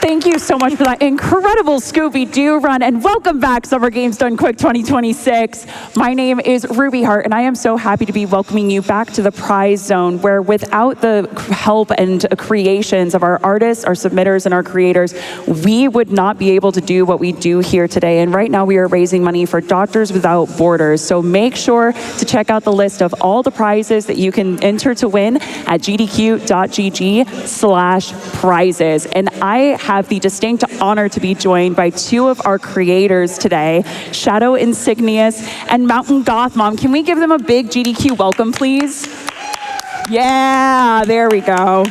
Thank you so much for that incredible Scooby-Doo run, and welcome back, Summer Games Done Quick 2026. My name is Ruby Hart, and I am so happy to be welcoming you back to the prize zone, where without the help and creations of our artists, our submitters, and our creators, we would not be able to do what we do here today. And right now we are raising money for Doctors Without Borders. So make sure to check out the list of all the prizes that you can enter to win at gdq.gg/prizes. And I have the distinct honor to be joined by two of our creators today, Shadow Insignious and Mountain Gothmom. Can we give them a big GDQ welcome, please? Yeah, there we go.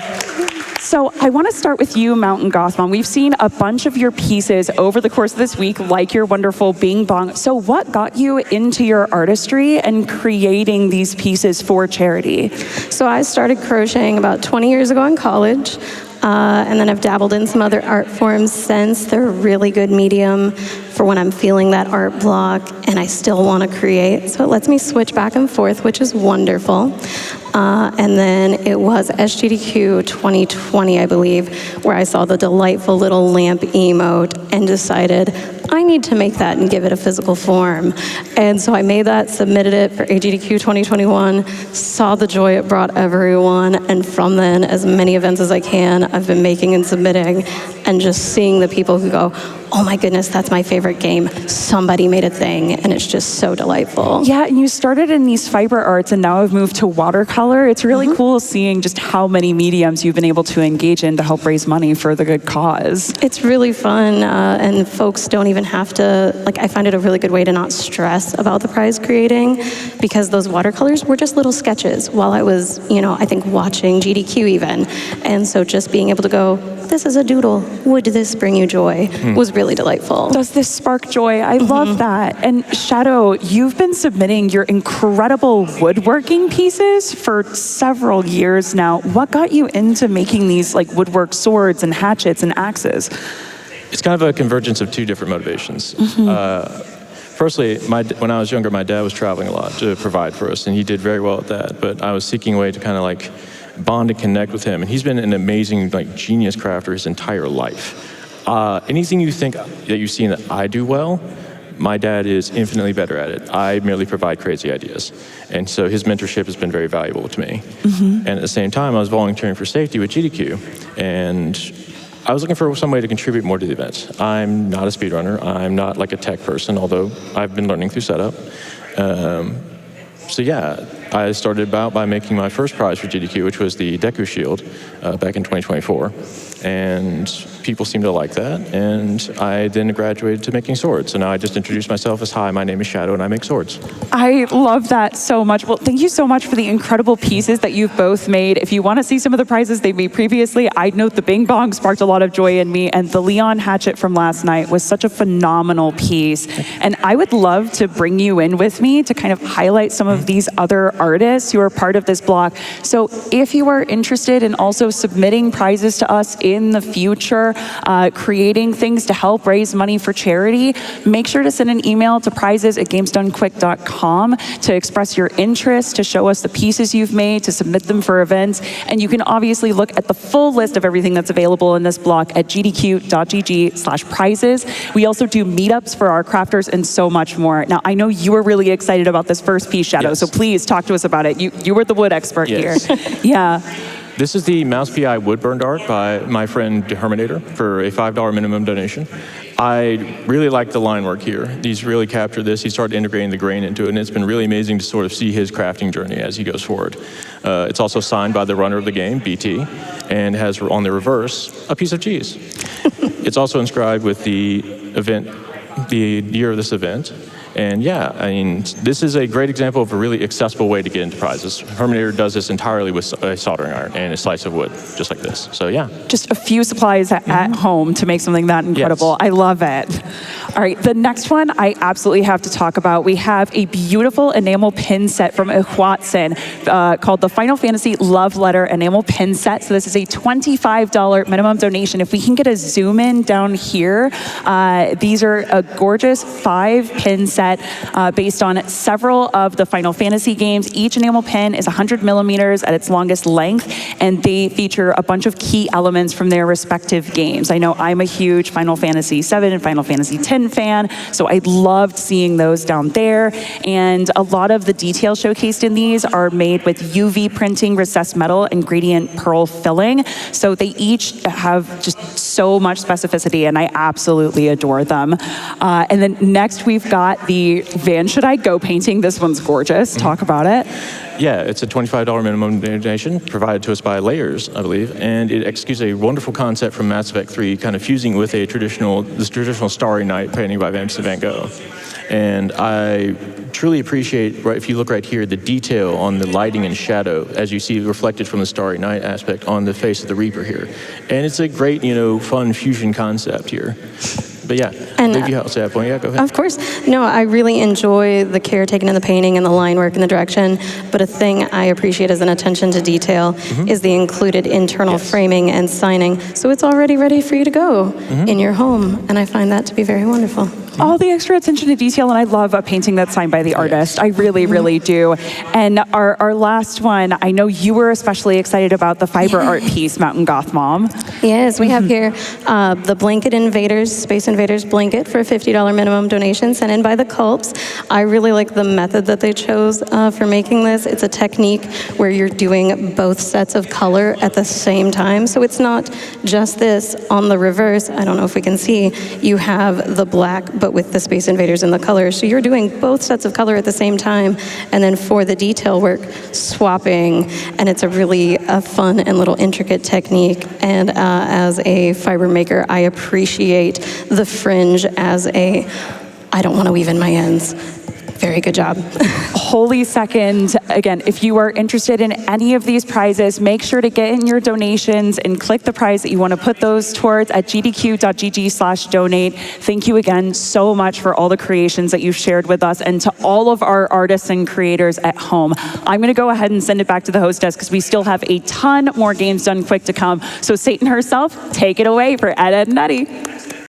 So I want to start with you, Mountain Gothmom. We've seen a bunch of your pieces over the course of this week, like your wonderful Bing Bong. So what got you into your artistry and creating these pieces for charity? So I started crocheting about 20 years ago in college. And then I've dabbled in some other art forms since. They're a really good medium for when I'm feeling that art block and I still want to create. So it lets me switch back and forth, which is wonderful. And then it was SGDQ 2020, I believe, where I saw the delightful little lamp emote and decided I need to make that and give it a physical form. And so I made that, submitted it for AGDQ 2021, saw the joy it brought everyone, and from then, as many events as I can, I've been making and submitting, and just seeing the people who go, oh my goodness, that's my favorite game. Somebody made a thing, and it's just so delightful. Yeah, and you started in these fiber arts and now have moved to watercolor. It's really cool seeing just how many mediums you've been able to engage in to help raise money for the good cause. It's really fun, and folks don't even have to, like, I find it a really good way to not stress about the prize creating, because those watercolors were just little sketches while I was, I think watching GDQ even. And so just being able to go, this is a doodle, would this bring you joy, was really delightful. Does this spark joy? I love that. And Shadow, you've been submitting your incredible woodworking pieces for several years now. What got you into making these like woodwork swords and hatchets and axes? It's kind of a convergence of two different motivations. Firstly, when I was younger, my dad was traveling a lot to provide for us, and he did very well at that. But I was seeking a way to kind of like bond and connect with him, and he's been an amazing genius crafter his entire life. Anything you think that you've seen that I do well, my dad is infinitely better at it. I merely provide crazy ideas. And so his mentorship has been very valuable to me. And at the same time, I was volunteering for safety with GDQ, and I was looking for some way to contribute more to the event. I'm not a speedrunner. I'm not like a tech person, although I've been learning through setup. So yeah, I started about by making my first prize for GDQ, which was the Deku Shield back in 2024. And people seemed to like that. And I then graduated to making swords. So now I just introduced myself as, hi, my name is Shadow and I make swords. I love that so much. Well, thank you so much for the incredible pieces that you've both made. If you want to see some of the prizes they made previously, I'd note the Bing Bong sparked a lot of joy in me, and the Leon hatchet from last night was such a phenomenal piece. And I would love to bring you in with me to kind of highlight some of these other artists who are part of this block. So if you are interested in also submitting prizes to us in the future, creating things to help raise money for charity, make sure to send an email to prizes@gamesdonequick.com to express your interest, to show us the pieces you've made, to submit them for events. And you can obviously look at the full list of everything that's available in this block at gdq.gg/prizes. We also do meetups for our crafters and so much more. Now, I know you were really excited about this first piece, Shadow, so please talk to us about it. You were the wood expert here. Yeah. This is the Mouse PI wood burned art by my friend Herminator for a $5 minimum donation. I really like the line work here. He's really captured this. He started integrating the grain into it, and it's been really amazing to sort of see his crafting journey as he goes forward. It's also signed by the runner of the game, BT, and has on the reverse a piece of cheese. It's also inscribed with the event, the year of this event. And yeah, I mean, this is a great example of a really accessible way to get into prizes. Herminator does this entirely with a soldering iron and a slice of wood, just like this. So yeah. Just a few supplies at home to make something that incredible. Yes. I love it. All right, the next one I absolutely have to talk about. We have a beautiful enamel pin set from Ihuatson called the Final Fantasy Love Letter enamel pin set. So this is a $25 minimum donation. If we can get a zoom in down here, these are a gorgeous 5 pin set set based on several of the Final Fantasy games. Each enamel pin is 100 millimeters at its longest length, and they feature a bunch of key elements from their respective games. I know I'm a huge Final Fantasy VII and Final Fantasy X fan, so I loved seeing those down there. And a lot of the details showcased in these are made with UV printing, recessed metal, and gradient pearl filling. So they each have just so much specificity, and I absolutely adore them. And then next we've got the Van Should I Go painting. This one's gorgeous. Talk about it. Yeah, it's a $25 minimum donation provided to us by Layers, I believe, and it executes a wonderful concept from Mass Effect 3, kind of fusing with this traditional Starry Night painting by Vincent van Gogh. And I truly appreciate, if you look right here, the detail on the lighting and shadow, as you see reflected from the Starry Night aspect on the face of the Reaper here. And it's a great, fun fusion concept here. But yeah, And, leave you out to that point. Yeah, go ahead. Of course. No, I really enjoy the care taken in the painting and the line work and the direction, but a thing I appreciate as an attention to detail is the included internal framing and signing. So it's already ready for you to go in your home, and I find that to be very wonderful. All the extra attention to detail, and I love a painting that's signed by the artist. I really, really do. And our last one, I know you were especially excited about the fiber art piece, Mountain Goth Mom. Yes, we have here the Blanket Invaders, Space Invaders blanket for a $50 minimum donation sent in by the Culps. I really like the method that they chose for making this. It's a technique where you're doing both sets of color at the same time. So it's not just this. On the reverse, I don't know if we can see, you have the black, but with the Space Invaders and the colors. So you're doing both sets of color at the same time. And then for the detail work, swapping. And it's a really fun and little intricate technique. And as a fiber maker, I appreciate the fringe as I don't want to weave in my ends. Very good job. Wholly second. Again, if you are interested in any of these prizes, make sure to get in your donations and click the prize that you want to put those towards at gdq.gg/donate. Thank you again so much for all the creations that you've shared with us, and to all of our artists and creators at home. I'm going to go ahead and send it back to the host desk because we still have a ton more Games Done Quick to come. So Satan herself, take it away for Ed, Ed, and Eddie.